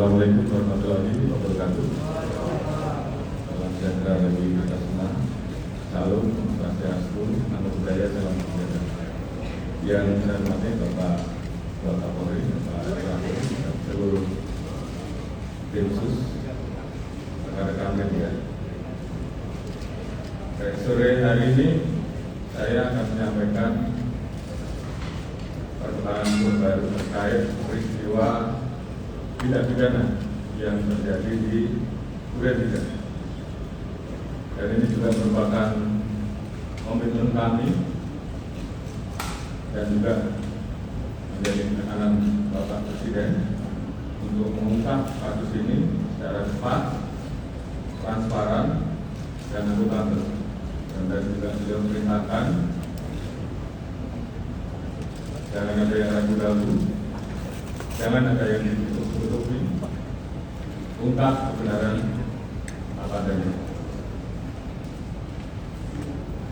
Assalamualaikum warahmatullahi wabarakatuh. Salam sejahtera bagi kita semua. Salam, swastiastu, namo buddhaya, salam sejahtera. Yang saya hormati Bapak Kapolri, Bapak Kapolri, dan seluruh tim sus, rekan-rekan media. Sore hari ini saya akan menyampaikan perkembangan terbaru terkait peristiwa tindak pidana yang terjadi di Duren 3. Dan ini juga merupakan komitmen kami dan juga menjadi tekanan Bapak Presiden untuk mengungkap kasus ini secara cepat, transparan, dan akuntabel. Dan juga beliau memerintahkan jangan ada yang ragu-ragu, jangan ada yang ditutup-tutupi, ungkap kebenaran apa adanya.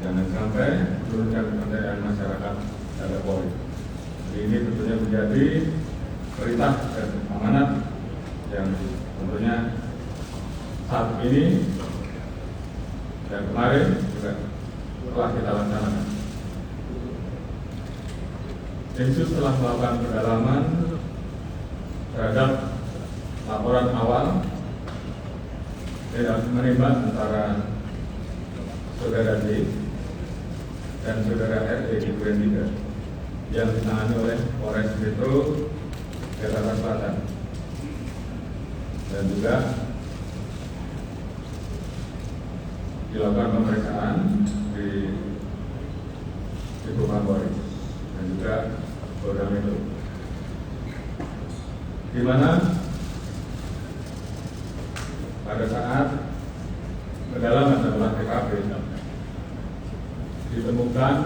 Jangan sampai menurunkan kepercayaan masyarakat terhadap Polri. Ini tentunya menjadi perintah dan amanat yang tentunya saat ini dan kemarin juga telah kita laksanakan. Densus telah melakukan pendalaman terhadap laporan awal tidak menembak antara saudara D dan saudara RE di Duren 3 yang ditangani oleh Polres Metro Jakarta Selatan, dan juga dilakukan pemeriksaan di Propam dan juga Polda Metro, di mana pada saat pendalaman dan olah TKP ditemukan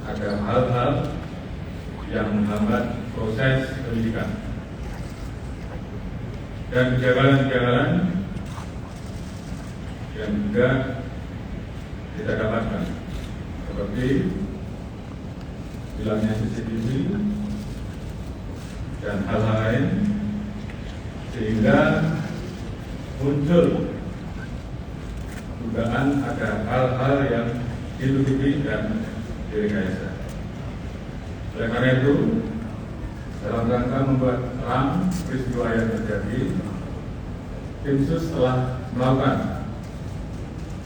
ada hal-hal yang menghambat proses penyidikan dan kejanggalan-kejanggalan yang juga kita dapatkan, seperti hilangnya CCTV dan hal-hal lain, sehingga muncul dugaan ada hal-hal yang ditutupi dan direkayasa. Oleh karena itu, dalam rangka membuat terang peristiwa yang terjadi, tim sus telah melakukan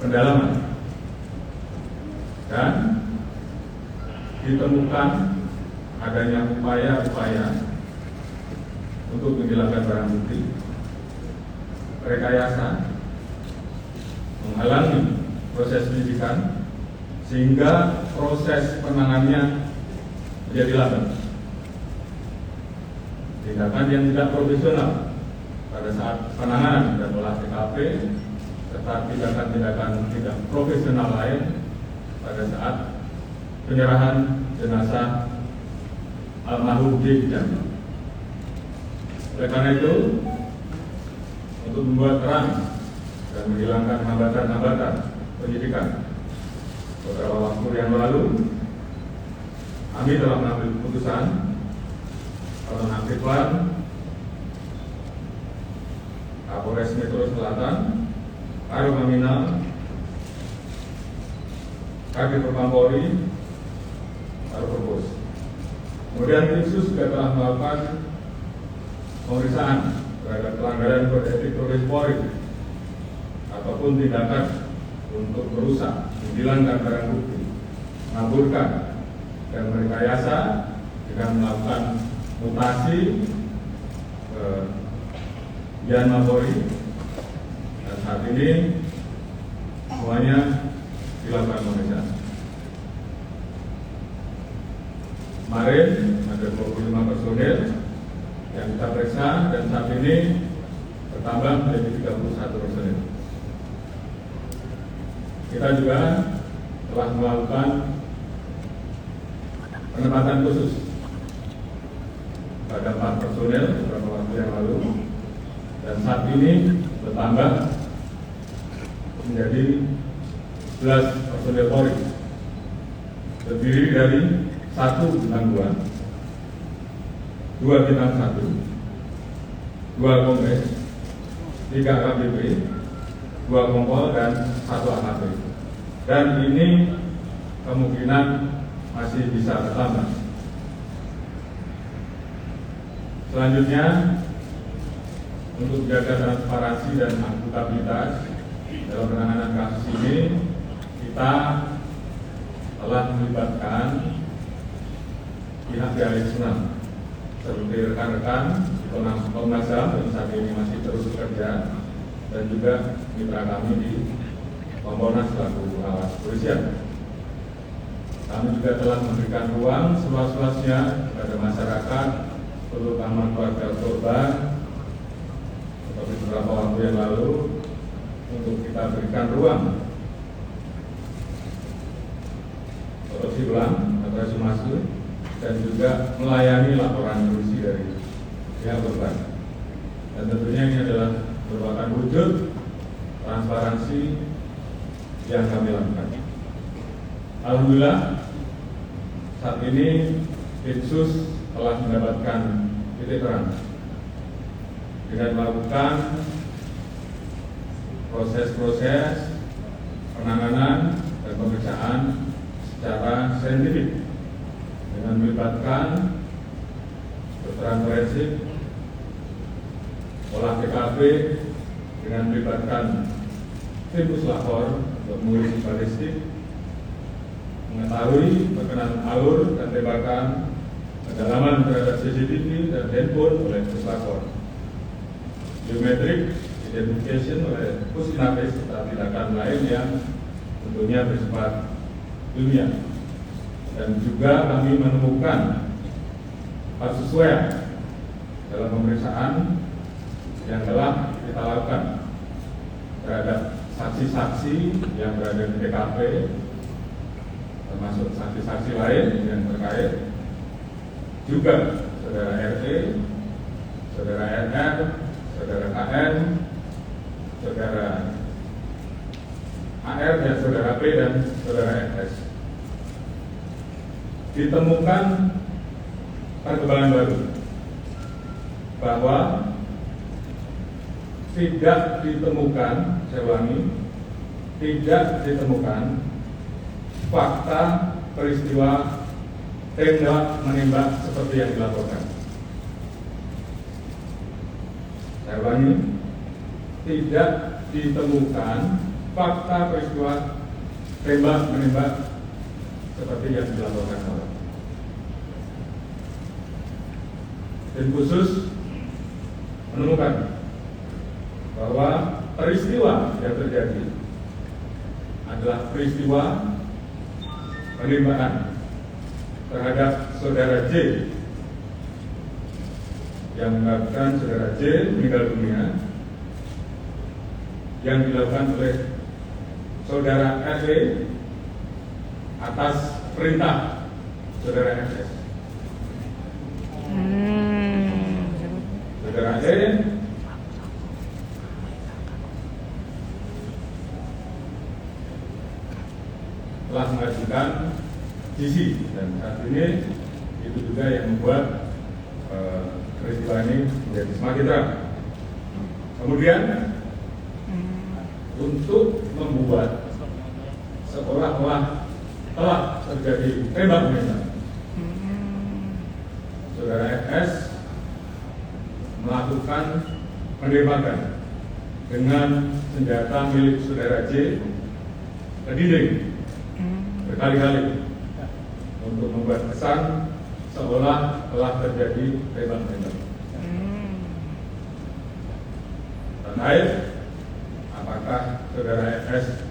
pendalaman dan ditemukan adanya upaya-upaya untuk menghilangkan barang bukti, rekayasa, menghalangi proses penyidikan sehingga proses penanganannya menjadi lambat. Tindakan yang tidak profesional pada saat penanganan dan olah TKP, serta tindakan-tindakan tidak profesional lain pada saat penyerahan jenazah almarhum D. Oleh karena itu, untuk membuat terang dan menghilangkan hambatan-hambatan penyidikan, beberapa waktu yang lalu kami telah mengambil keputusan penonaktifan Kapolres Metro Selatan, Karo Paminal, Kadif Propam Polri, Karo Propos. Kemudian tim sus juga telah melakukan pemeriksaan terhadap pelanggaran kode etik Polri ataupun tindakan untuk merusak, menghilangkan barang bukti, mengaburkan, dan merekayasa dengan melakukan mutasi Yanma Polri. Dan saat ini semuanya dilakukan pemeriksaan. Kemarin ada 25 personil yang kita periksa dan saat ini bertambah menjadi 31 personil. Kita juga telah melakukan penempatan khusus pada 4 personil beberapa waktu yang lalu, dan saat ini bertambah menjadi 11 personil Polri, terdiri dari 1 bintang 2, 2 bintang 1, 2 kombes, 3 KBP, 2 kompol, dan 1 AKP. Dan ini kemungkinan masih bisa bertambah. Selanjutnya, untuk menjaga transparansi dan akuntabilitas dalam penanganan kasus ini, kita telah melibatkan pihak dari eksternal seperti rekan-rekan Komnas HAM yang saat ini masih terus bekerja, dan juga mitra kami di Kompolnas selaku pengawas kepolisian. Kami juga telah memberikan ruang seluas-luasnya kepada masyarakat, terutama keluarga korban, seperti beberapa waktu yang lalu, untuk kita berikan ruang otopsi ulang atau ekshumasi, dan juga melayani laporan polisi dari pihak korban. Dan tentunya ini adalah merupakan wujud transparansi yang kami lakukan. Alhamdulillah, saat ini Densus telah mendapatkan titik terang dengan melakukan proses-proses penanganan dan pemeriksaan secara saintifik dengan melibatkan kedokteran forensik, olah TKP, dengan melibatkan tim puslapor untuk menguji balistik, mengetahui perkenan alur dan tembakan, pendalaman terhadap CCTV dan handphone oleh puslapor, biometrik identification oleh Pusdinafis, serta tindakan lain yang tentunya bersifat ilmiah. Dan juga kami menemukan persesuaian dalam pemeriksaan yang telah kita lakukan terhadap saksi-saksi yang berada di TKP, termasuk saksi-saksi lain yang terkait, juga saudara RT, saudara RR, saudara KN, saudara AR, dan saudara P, dan saudara FS. Ditemukan perkembangan baru bahwa tidak ditemukan, saya ulangi, tidak ditemukan fakta peristiwa tembak menembak seperti yang dilaporkan. Saya ulangi, tidak ditemukan fakta peristiwa tembak menembak seperti yang dilaporkan orang. Tim khusus menemukan bahwa peristiwa yang terjadi adalah peristiwa penembakan terhadap saudara J, yang menyebabkan saudara J meninggal dunia, yang dilakukan oleh saudara RE atas perintah saudara FS. Saudara E telah mengajukan GC, dan saat ini itu juga yang membuat peristiwa ini menjadi semakin terang. Kemudian untuk membuat seolah-olah telah terjadi tembak menembak, saudara FS melakukan penembakan dengan senjata milik saudara J ke dinding berkali-kali untuk membuat kesan seolah telah terjadi tembak menembak. Terkait apakah saudara FS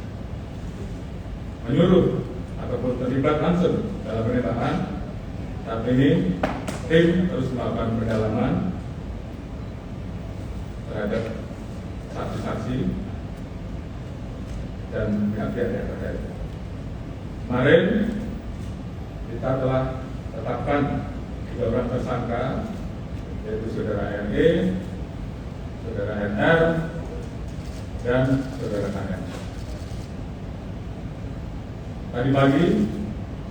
menyuruh ataupun terlibat langsung dalam penembakan, saat ini tim terus melakukan pendalaman terhadap saksi-saksi dan pihak-pihak yang terkait. Kemarin kita telah tetapkan 3 orang tersangka, yaitu saudara RE, saudara NR, dan saudara KN. Tadi pagi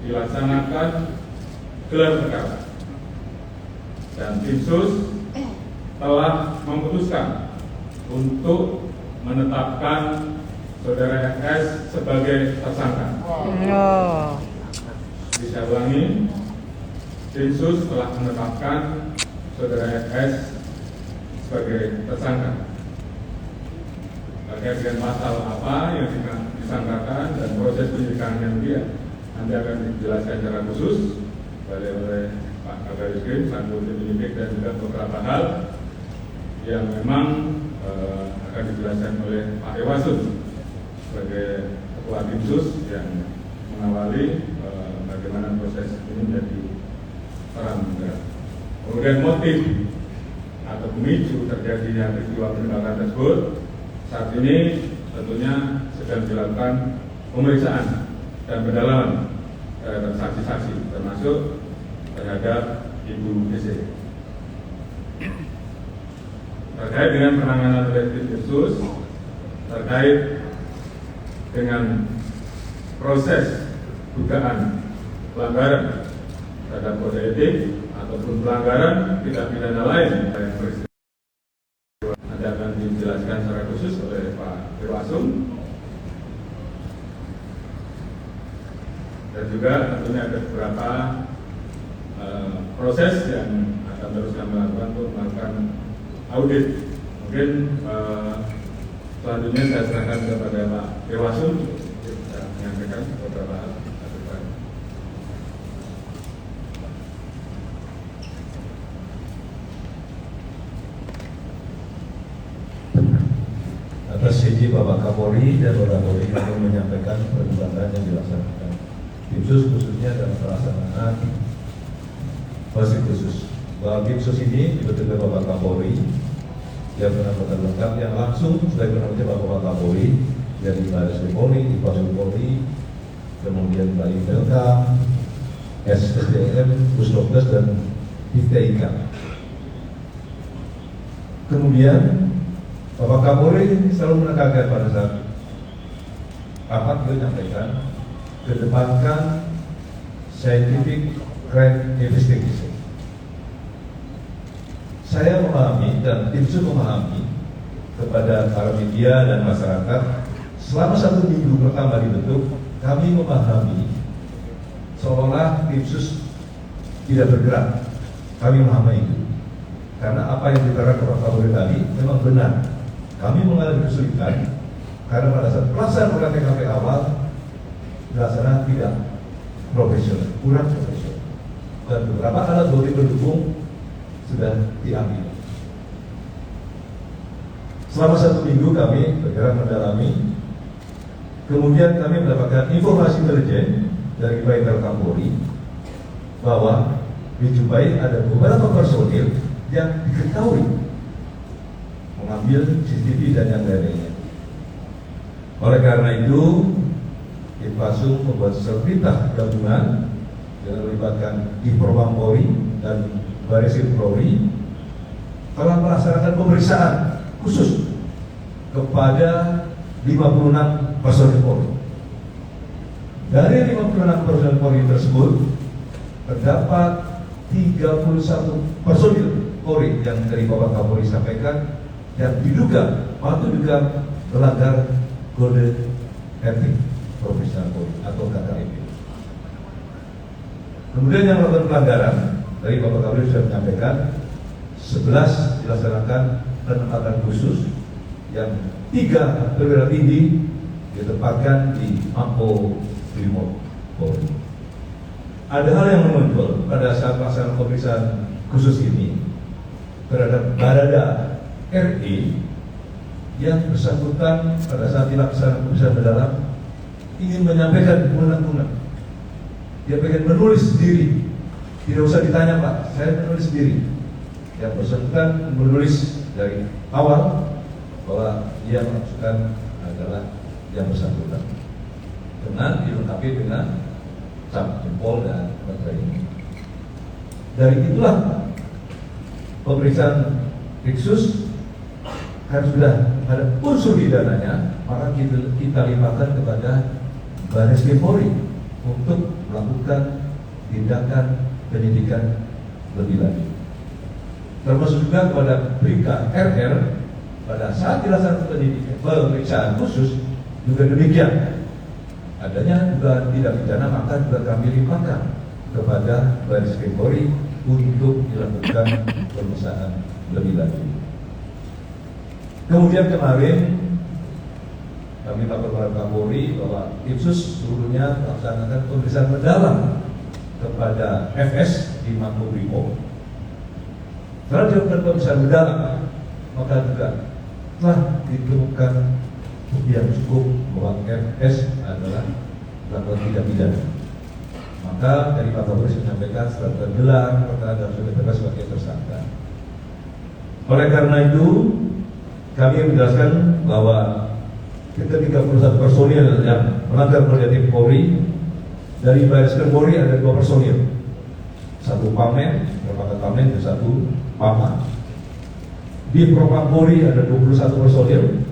dilaksanakan gelar perkara, dan tim sus telah memutuskan untuk menetapkan Saudara FS sebagai tersangka. Bisa ulangi, Tim Sus telah menetapkan Saudara FS sebagai tersangka. Terkait dengan pasal apa yang disangkakan dan proses penyidikan yang dia nanti akan dijelaskan secara khusus oleh Pak Kabar Eskrim, selaku tim penyidik, dan juga beberapa hal yang memang akan dijelaskan oleh Pak Irwasum sebagai Ketua Tim Sus yang mengawali bagaimana proses ini menjadi terang benderang. Kemudian motif atau pemicu terjadinya peristiwa penembakan tersebut saat ini tentunya sedang dilakukan pemeriksaan dan pendalaman terhadap saksi-saksi, termasuk terhadap Ibu DC. Terkait dengan penanganan oleh tim khusus terkait dengan proses dugaan pelanggaran terhadap kode etik ataupun pelanggaran tindak pidana lain yang peristiwa nanti akan dijelaskan secara khusus oleh Pak Irwasum, dan juga tentunya ada beberapa proses yang akan terus kami lakukan untuk melakukan audit. Mungkin selanjutnya saya serahkan kepada Pak Irwasum untuk menyampaikan beberapa hal. Atas izin Bapak Kapolri dan Bapak Kapolri untuk menyampaikan perkembangan yang dilaksanakan Tim Sus khususnya dalam pelaksanaan fasilitas khusus. Bahwa Tim Sus ini dibentuk oleh Bapak Kapolri yang benar-benar lengkap, yang langsung sebagai penasihat Bapak Kapolri dari Baris Polri, Infrastruktur Polri, kemudian Bali Belka, SSDM, Pusdokes, dan ITIK. Kemudian Bapak Kapolri selalu menekankan pada saat rapat beliau menyampaikan kedepankan scientific crime investigation. Saya memahami dan tim sus memahami kepada para media dan masyarakat selama 1 minggu pertama dibentuk, kami memahami seolah tim sus tidak bergerak. Kami memahami itu karena apa yang diterangkan Bapak Kapolri tadi memang benar. Kami mengalami kesulitan karena pada saat pelaksanaan olah TKP awal dilaksanakan tidak profesional, kurang profesional, dan beberapa alat bukti pendukung sudah diambil. Selama 1 minggu kami bergerak mendalami, kemudian kami mendapatkan informasi intelijen dari Bapak Kapolri bahwa dijumpai ada beberapa personil yang diketahui mengambil CCTV dan yang lainnya. Oleh karena itu, Infasum membuat surat perintah gabungan dengan melibatkan Divpropam Polri dan Baris Krim Polri telah melaksanakan pemeriksaan khusus kepada 56 personil Polri. Dari 56 personil Polri tersebut terdapat 31 personil Polri yang dari Bapak Kapolri sampaikan yang diduga melanggar kode etik profesional Polri atau KKEP. Kemudian yang melakukan pelanggaran dari Bapak Kapolri sudah menyampaikan 11 dilaksanakan penempatan khusus, yang 3 perwira tinggi ditempatkan di Mako Brimob Polri. Ada hal yang menonjol pada saat pelaksanaan pemeriksaan khusus ini terhadap Barada RE yang bersangkutan pada saat dilaksanakan pemeriksaan mendalam ingin menyampaikan unek-unek. Dia pengen menulis sendiri, tidak usah ditanya Pak, saya menulis sendiri. Yang bersangkutan menulis dari awal bahwa dia maksudkan adalah yang bersangkutan, dengan dilengkapi dengan cap jempol dan sebagainya. Dari itulah pemeriksaan khusus kan sudah ada unsur pidananya, maka kita limpahkan kepada Baris Krim Polri untuk melakukan tindakan penyidikan lebih lanjut. termasuk juga kepada Bribka RR pada saat dilaksanakan pemeriksaan khusus juga demikian. Adanya dugaan tindak pidana maka juga kami limpahkan kepada Baris Krim Polri untuk dilakukan pemeriksaan lebih lanjut. Kemudian kemarin kami lapor kepada Kapolri bahwa tim sus seluruhnya melaksanakan pemeriksaan mendalam kepada FS di Makobrimob. Setelah dilakukan pemeriksaan mendalam, maka juga telah ditemukan bukti yang cukup bahwa FS adalah melakukan tindak pidana. Maka dari Pak Kapolri menyampaikan setelah tergelar perkara dan sudah ditetapkan sebagai tersangka. Oleh karena itu, kami menjelaskan bahwa kita 31 personil yang melanggar kode etik Polri. Dari Baris Krim Polri ada 2 personil, 1 pamen, merupakan pamen, dan 1 pama. Di Propam Polri ada 21 personil,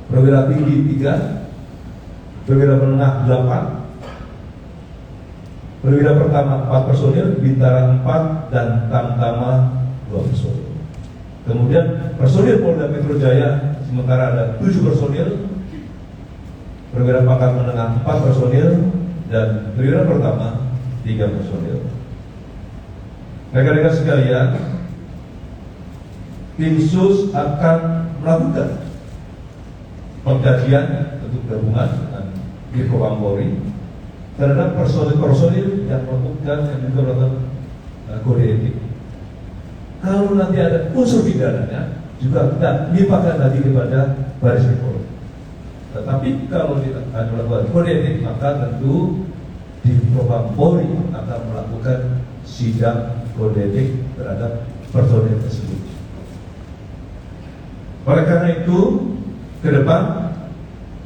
perwira tinggi 3, perwira menengah 8, perwira pertama 4 personil, bintara 4, dan tamtama 2 personil. Kemudian personil Polda Metro Jaya sementara ada 7 personil, perwira pangkat menengah 4 personil, dan perwira pertama 3 personil. Rekan-rekan sekalian, tim sus akan melakukan pengkajian untuk gabungan dengan Dirpropam Polri terhadap personil-personil yang melakukan yang juga melakukan kode etik. Kalau nanti ada unsur pidananya, juga kita limpahkan lagi kepada Baris Krim Polri. Tetapi kalau kita hanya melakukan kode etik, maka tentu Dirpropam Polri akan melakukan sidang kode etik terhadap personil tersebut. Oleh karena itu, ke depan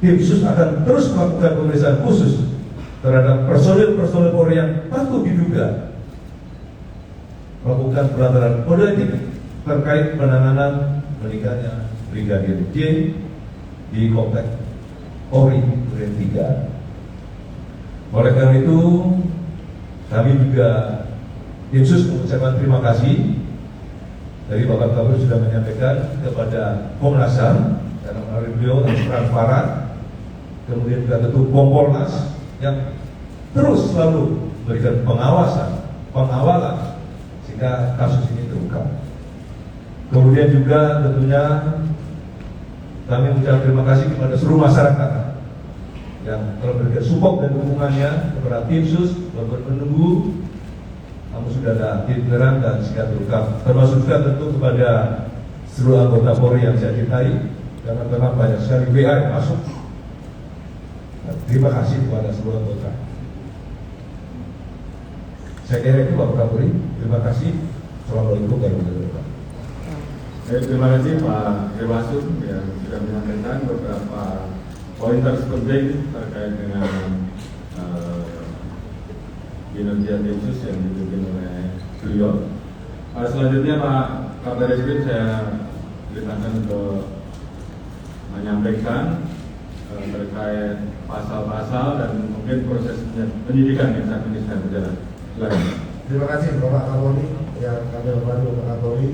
tim sus akan terus melakukan pemeriksaan khusus terhadap personil-personil Polri yang patut diduga melakukan pelanggaran kode etik terkait penanganan meninggalnya Brigadir J di Komplek Polri Duren 3. Oleh karena itu, kami juga tim sus mengucapkan terima kasih dari Bapak Kapolri sudah menyampaikan kepada Komnas HAM karena melalui beliau transparan, kemudian juga tentu Kompolnas yang terus selalu memberikan pengawalan sehingga kasus ini terungkap. Kemudian juga tentunya kami mengucapkan terima kasih kepada seluruh masyarakat yang telah memberikan support dan dukungannya kepada tim sus menunggu, namun sudah ada titik terang dan sehingga terungkap. Termasuk juga tentu kepada seluruh anggota Polri yang saya cintai, karena memang banyak sekali WA yang masuk. Terima kasih kepada seluruh anggota. Saya kira itu Pak Kapolri. Terima kasih. Assalamualaikum warahmatullahi wabarakatuh. Terima kasih Pak Irwasum yang sudah menyampaikan beberapa pointer penting terkait dengan kinerja tim sus yang dipimpin oleh beliau. Selanjutnya Pak Kabar Eskrim saya perintahkan untuk menyampaikan terkait pasal-pasal dan mungkin proses penyidikan yang saat ini sedang berjalan. Silakan. Terima kasih Bapak Kapolri yang kami hormati Bapak Kapolri,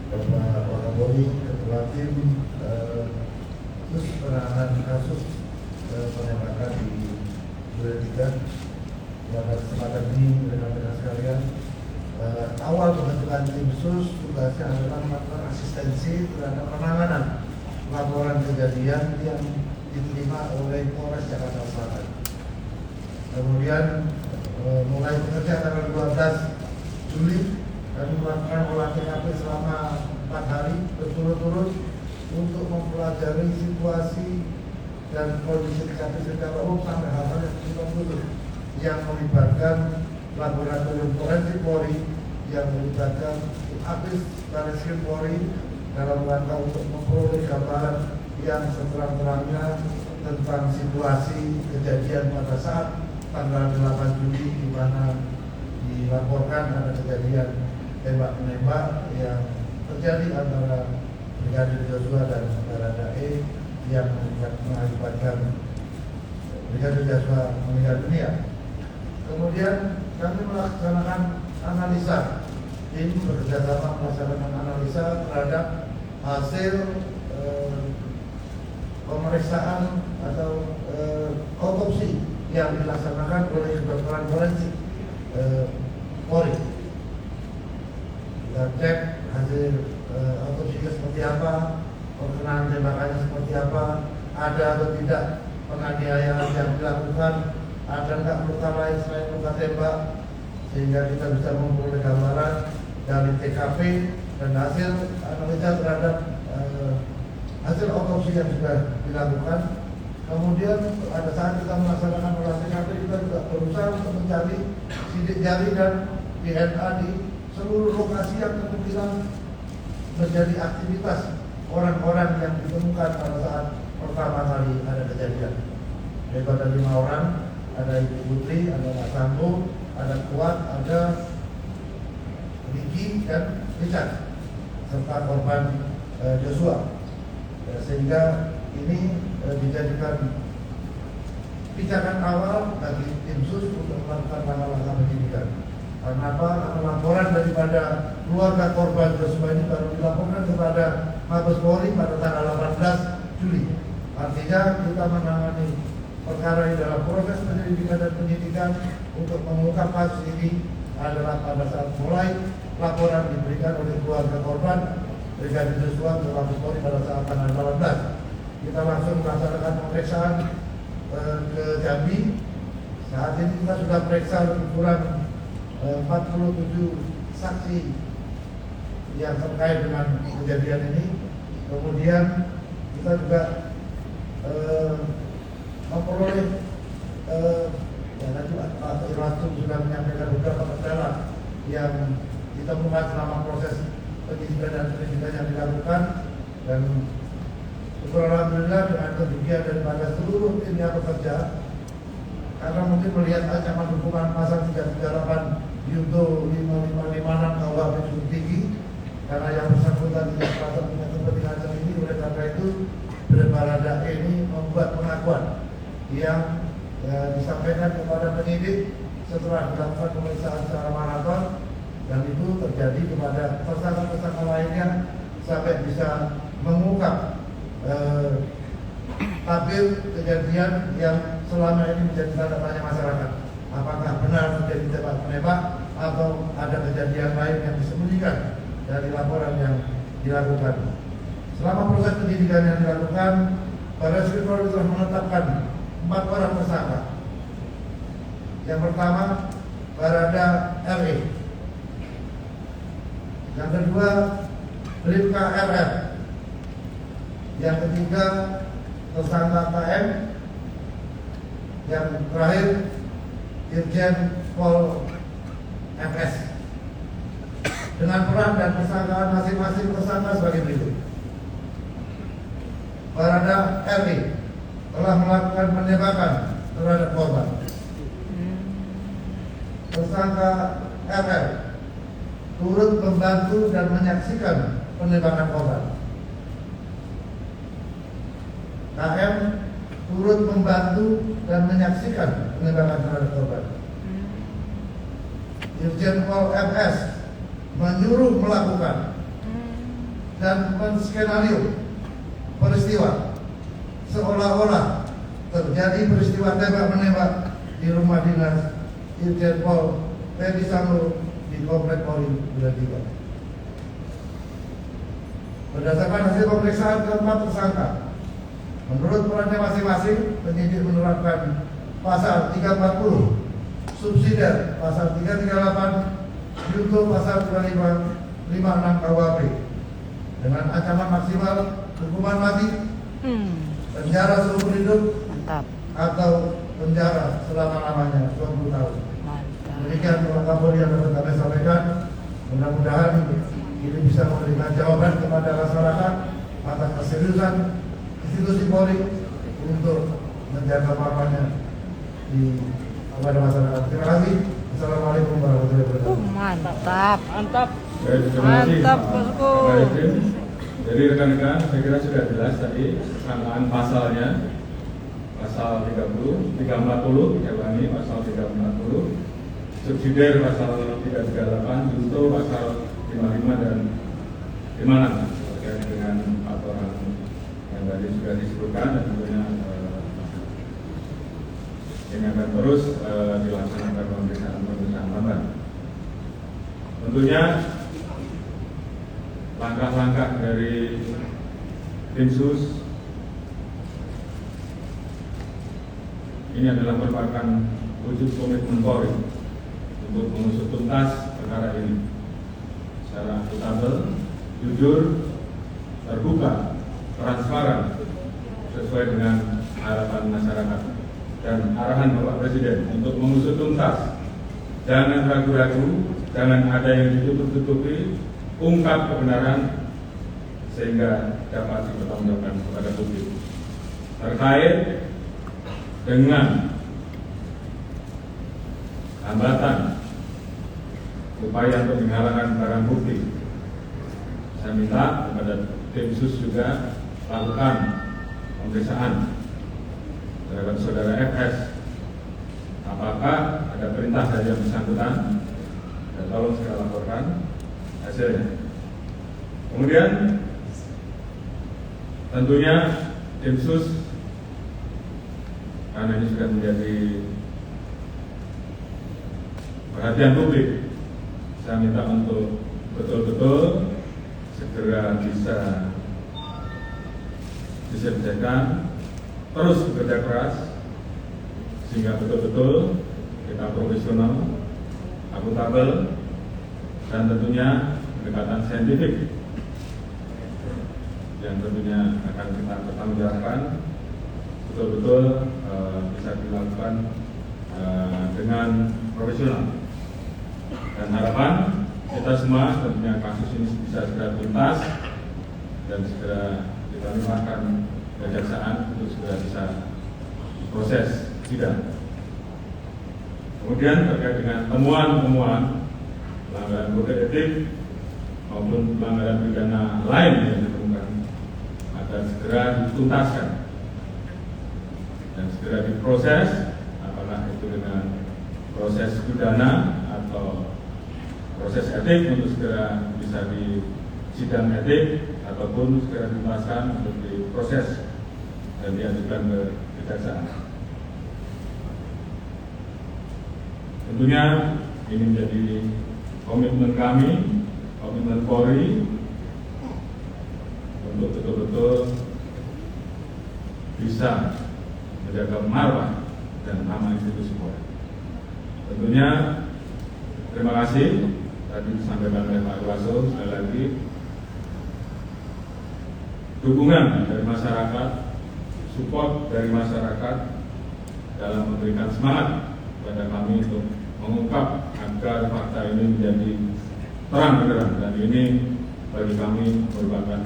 Bapak Kapolri, Ketua Tim terus penanganan kasus penembakan di Duren 3. Pada kesempatan ini rekan-rekan sekalian, awal pembentukan tim sus tugasnya adalah melakukan asistensi terhadap penanganan laporan kejadian yang diterima oleh Polres Jakarta Selatan. Kemudian mulai bekerja tanggal 12 Juli kami melakukan olah TKP selama 4 hari berturut-turut untuk mempelajari situasi dan kondisi TKP secara umum sampai hal-hal yang bersifat khusus yang melibatkan laboratorium forensik Polri, yang melibatkan Apis Baris Krim Polri dalam rangka untuk memperoleh gambaran yang seterang-terangnya tentang situasi kejadian pada saat tanggal 8 Juli di mana dilaporkan ada kejadian tembak-menembak yang terjadi antara Brigadir Joshua dan Baradae yang mengakibatkan Brigadir Joshua meninggal dunia. Kemudian kami melaksanakan analisa tim bekerjasama melaksanakan analisa terhadap hasil pemeriksaan atau otopsi yang dilaksanakan oleh kedokteran forensik Polri. Kita cek hasil otopsinya seperti apa, perkenaan tembakannya seperti apa, ada atau tidak penganiayaan yang dilakukan, ada nggak luka lain selain luka tembak, sehingga kita bisa memperoleh gambaran dari TKP dan hasil analisa terhadap hasil otopsi yang sudah dilakukan. Kemudian pada saat kita melaksanakan olah TKP, kita juga berusaha untuk mencari sidik jari dan DNA di seluruh lokasi yang kemungkinan menjadi aktivitas orang-orang yang ditemukan pada saat pertama kali ada kejadian. Yaitu ada 5 orang, ada Ibu Putri, ada Pak Sambo, ada Kuat, ada Riki dan Richard, serta korban Joshua. Sehingga ini dijadikan pijakan awal bagi tim sus untuk melakukan langkah-langkah penyidikan. Karena apa? Karena laporan daripada keluarga korban Joshua ini baru dilaporkan kepada Mabes Polri pada tanggal 18 Juli. Artinya kita menangani perkara ini dalam proses penyelidikan dan penyidikan untuk mengungkap kasus ini adalah pada saat mulai laporan diberikan oleh keluarga korban Brigadir Joshua ke Mabes Polri pada saat tanggal 18. Kita langsung melaksanakan pemeriksaan ke Jambi. Saat ini kita sudah periksa ukuran 47 saksi yang terkait dengan kejadian ini. Kemudian kita juga memperoleh ya tadi Pak Irwasum sudah menyampaikan beberapa kendala yang ditemukan selama proses penyidikan dan penyelidikan yang dilakukan, dan syukur alhamdulillah dengan kegigihan daripada seluruh tim yang bekerja, karena mungkin melihat ancaman hukuman pasal 338 Yunto 5556 KUHP cukup tinggi, karena yang bersangkutan tidak merasa punya kepentingan ini. Oleh karena itu Baradae ini membuat pengakuan yang disampaikan kepada penyidik setelah dilakukan pemeriksaan secara maraton, dan itu terjadi kepada tersangka-tersangka lainnya sampai bisa mengungkap tabir kejadian yang selama ini menjadi tanda tanya masyarakat. Apakah benar terjadi tembak menembak atau ada kejadian lain yang disembunyikan dari laporan yang dilakukan. Selama proses penyidikan yang dilakukan, Barreskrim Polri telah menetapkan 4 orang tersangka. Yang pertama, Barada RE. Yang kedua, Bribka RR. Yang ketiga, tersangka KM. Yang terakhir, Irjen Pol FS. Dengan peran dan persangkaan masing-masing tersangka sebagai berikut. Barada RE telah melakukan penembakan terhadap korban. Tersangka RR turut membantu dan menyaksikan penembakan korban. KM turut membantu dan menyaksikan penembakan terhadap korban. Irjen Pol FS menyuruh melakukan dan menskenario peristiwa seolah-olah terjadi peristiwa tembak menembak di rumah dinas Irjen Pol Ferdi Sambo di Komplek Polri Duren 3. Berdasarkan hasil pemeriksaan keempat tersangka, menurut perannya masing-masing, penyidik menerapkan pasal 340 subsidiar, pasal 338 Yunto pasal 2556 KUHP dengan ancaman maksimal hukuman mati, penjara seumur hidup, atau penjara selama-lamanya 20 tahun. Demikian Pak Kapolri yang dapat kami sampaikan. Mudah-mudahan ini bisa memberikan jawaban kepada masyarakat atas keseriusan institusi Polri untuk menjaga marwahnya kepada masyarakat. Terima kasih. Assalamualaikum warahmatullahi wabarakatuh. Mantap. Mantap, bosku. Jadi rekan-rekan, saya kira sudah jelas tadi sangkaan pasalnya, pasal 340, pasal 340. subsidiar pasal 338 junto pasal 55 dan 56 terkait dengan 4 orang yang tadi sudah disebutkan, dan tentunya ini akan terus dilaksanakan pemeriksaan tambahan. Tentunya langkah-langkah dari tim sus ini adalah merupakan wujud komitmen Polri untuk mengusut tuntas perkara ini secara akuntabel, jujur, terbuka, transparan, sesuai dengan harapan masyarakat dan arahan Bapak Presiden untuk mengusut tuntas. Jangan ragu-ragu, jangan ada yang ditutup-tutupi, ungkap kebenaran sehingga dapat dipertanggungjawabkan kepada publik terkait dengan hambatan upaya untuk menghalalkan barang bukti. Saya minta kepada tim sus juga lakukan pemeriksaan terhadap saudara FS. Apakah ada perintah dari yang bersangkutan? Dan tolong segera laporkan hasilnya. Kemudian tentunya tim sus, karena ini sudah menjadi perhatian publik, saya minta untuk betul-betul segera bisa diselesaikan, terus bekerja keras sehingga betul-betul kita profesional, akuntabel, dan tentunya pendekatan saintifik yang tentunya akan kita pertanggungjawabkan betul-betul bisa dilakukan dengan profesional. Dan harapan kita semua tentunya kasus ini bisa segera tuntas dan segera kita limpahkan kejaksaan untuk segera bisa proses sidang. Kemudian terkait dengan temuan-temuan pelanggaran kode etik maupun pelanggaran pidana lain yang ditemukan akan segera dituntaskan dan segera diproses, apakah itu dengan proses pidana atau proses etik untuk segera bisa di sidang etik, ataupun segera dituntaskan untuk diproses dan diajukan ke kejaksaan. Tentunya ini menjadi komitmen kami, komitmen Polri untuk betul-betul bisa menjaga marwah dan nama institusi Polri. Tentunya terima kasih tadi disampaikan oleh Pak Irwaso, sekali lagi dukungan dari masyarakat, support dari masyarakat dalam memberikan semangat kepada kami untuk mengungkap agar fakta ini menjadi terang benderang, dan ini bagi kami merupakan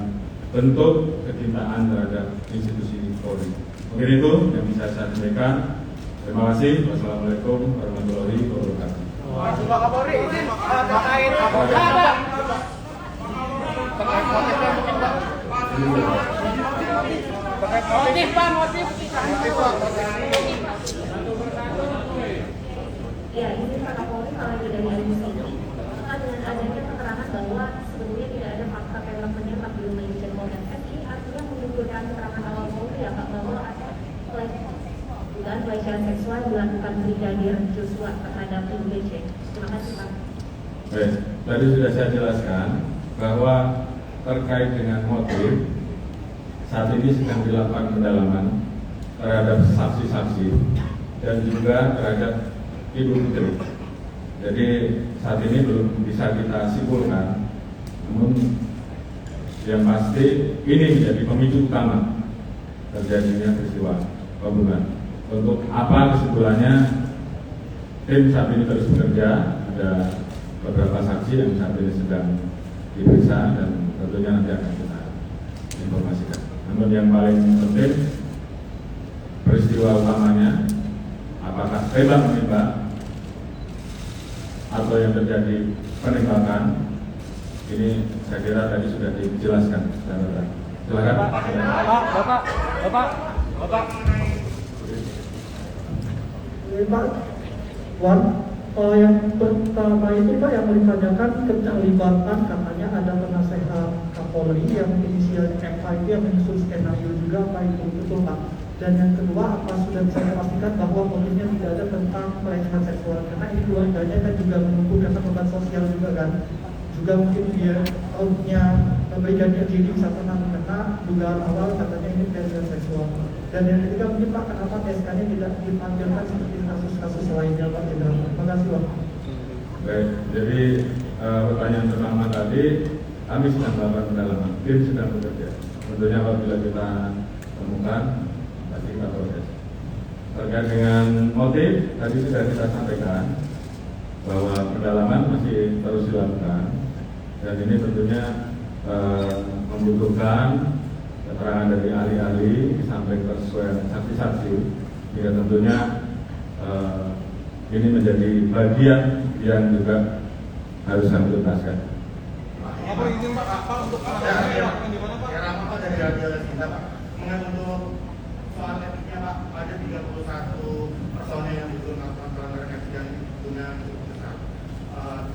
bentuk kecintaan terhadap institusi Polri. Mungkin itu yang bisa saya sampaikan. Terima kasih. Wassalamualaikum warahmatullahi wabarakatuh. Pak Kapolri, izin terkait motif Pak, motif. Ya, ini Pak Kapolri kalau dari MC dengan adanya keterangan bahwa sebetulnya tidak ada fakta penyebab menembak di rumah Irjen Pol dan FI, artinya menunjukkan keterangan awal Polri ya Pak, bahwa ada dugaan pelecehan seksual dilakukan Brigadir Joshua terhadap tim BC. Terima kasih Pak. Baik, tadi sudah saya jelaskan bahwa terkait dengan motif saat ini sedang dilakukan pendalaman terhadap saksi-saksi dan juga terhadap Ibu Putri. Jadi saat ini belum bisa kita simpulkan, namun yang pasti ini menjadi pemicu utama terjadinya peristiwa pembunuhan. Untuk apa kesimpulannya, tim saat ini terus bekerja, ada beberapa saksi yang saat ini sedang diperiksa dan tentunya nanti akan kita informasikan. Namun yang paling penting peristiwa utamanya, apakah tembak menembak atau yang terjadi penembakan, ini saya kira tadi sudah dijelaskan secara terang. Silakan. Bapak. Wan, Yang pertama itu Pak yang ditanyakan keterlibatan katanya ada penasehat Kapolri yang inisialnya FH itu yang menyusun skenario juga Pak, itu betul Pak. Dan yang kedua, apa sudah bisa dipastikan bahwa motifnya tidak ada tentang pelecehan seksual, karena ini keluarganya kan juga menunggu karena beban sosial juga kan, juga mungkin dia punya Brigadir J bisa pernah kena dugaan awal katanya ini pelecehan seksual. Dan yang ketiga mungkin Pak, kenapa SK-nya tidak dipanggilkan seperti kasus-kasus lainnya Pak? Terima kasih Pak. Baik, jadi pertanyaan pertama tadi, kami sedang melakukan pendalaman, tim sedang bekerja. Tentunya apabila kita temukan, pasti kita proses. Terkait dengan motif, tadi sudah kita sampaikan bahwa pendalaman masih terus dilakukan, dan ini tentunya membutuhkan keterangan dari ahli-ahli sampai kesesuaian saksi-saksi, sehingga tentunya ini menjadi bagian yang juga harus kami tuntaskan. Apa izin Pak apa untuk di mana Pak? Ya apa dari radiologi kita Pak? Untuk soal etiknya Pak, ada 31 personel yang dulu melakukan pelanggaran etik yang punya cukup besar.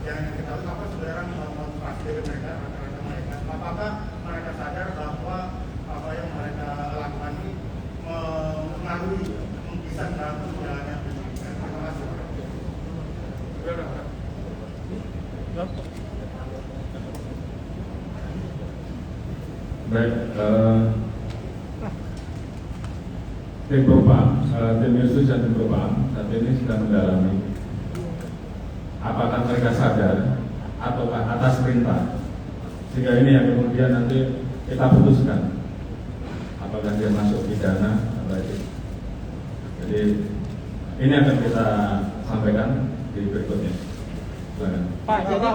Yang kita tahu apa sebenarnya motivasi dari mereka, rata-rata mereka. Apakah mereka sadar bahwa apa yang mereka lakukan ini mempengaruhi bisa mengganggu jalannya penyidikan? Terima kasih Pak. Baik, tim Propam, tim Yesus dan tim Propam saat ini sedang mendalami apakah mereka sadar ataukah atas perintah, sehingga ini yang kemudian nanti kita putuskan apakah dia masuk pidana atau etik. Jadi ini akan kita sampaikan di berikutnya. Pak, jadi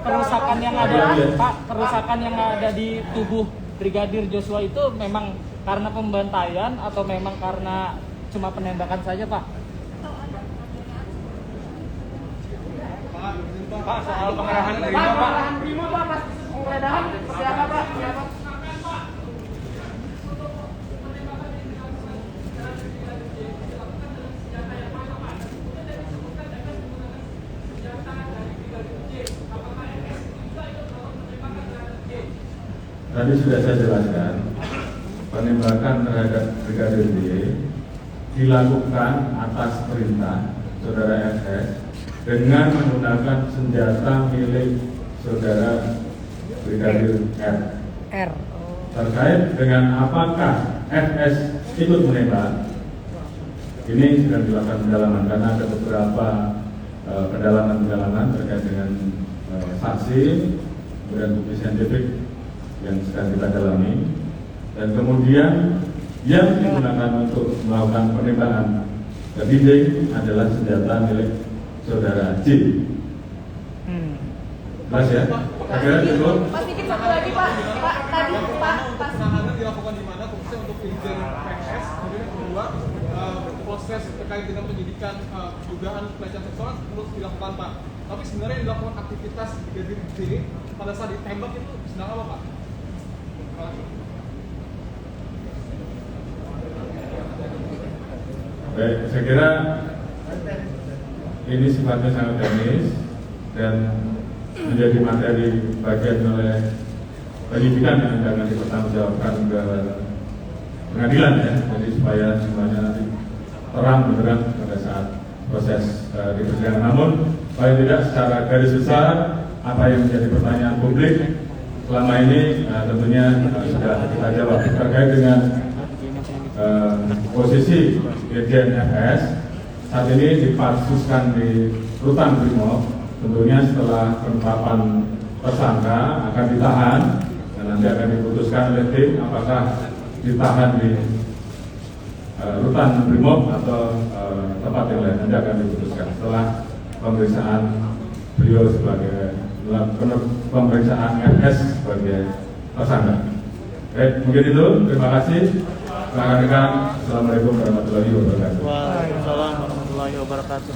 kerusakan yang ada, Pak, kerusakan yang ada di tubuh Brigadir Joshua itu memang karena pembantaian atau memang karena cuma penembakan saja, Pak? Pak, soal pengerahan Prima Pak, pas penggeledahan seperti apa Pak? Tadi sudah saya jelaskan, penembakan terhadap Brigadir J dilakukan atas perintah Saudara FS dengan menggunakan senjata milik Saudara Brigadir R. Terkait dengan apakah FS ikut menembak, ini sedang dilakukan pendalaman karena ada beberapa pendalaman terkait dengan saksi, kemudian bukti saintifik yang sedang kita dalami, dan kemudian yang digunakan untuk melakukan penembakan dinding adalah senjata milik Saudara J. Jelas ya? Saya cukup. Mas Dikit satu lagi Pak. Pak tadi Pak. Penahanan dilakukan di mana khususnya untuk Irjen PS, kemudian yang kedua proses terkait dengan penyidikan dugaan pelecehan seksual terus dilakukan Pak. Tapi sebenarnya yang dilakukan aktivitas Brigadir J pada saat ditembak itu sedang apa Pak? Baik, saya kira ini sifatnya sangat teknis dan menjadi materi bagian oleh penyidikan yang akan dipertanggungjawabkan ke pengadilan ya, jadi supaya semuanya nanti terang benderang pada saat proses di persidangan. Namun paling tidak secara garis besar apa yang menjadi pertanyaan publik selama ini tentunya sudah kita jawab terkait dengan posisi Irjen FS saat ini dipatsuskan di Rutan Brimob. Tentunya setelah penetapan tersangka akan ditahan dan nanti akan diputuskan oleh tim apakah ditahan di Rutan Brimob atau tempat yang lain. Nanti akan diputuskan setelah pemeriksaan beliau sebagai pemeriksaan FS sebagai tersangka. Baik, mungkin itu. Terima kasih. Rekan-rekan, Assalamualaikum warahmatullahi wabarakatuh. Waalaikumsalam warahmatullahi wabarakatuh.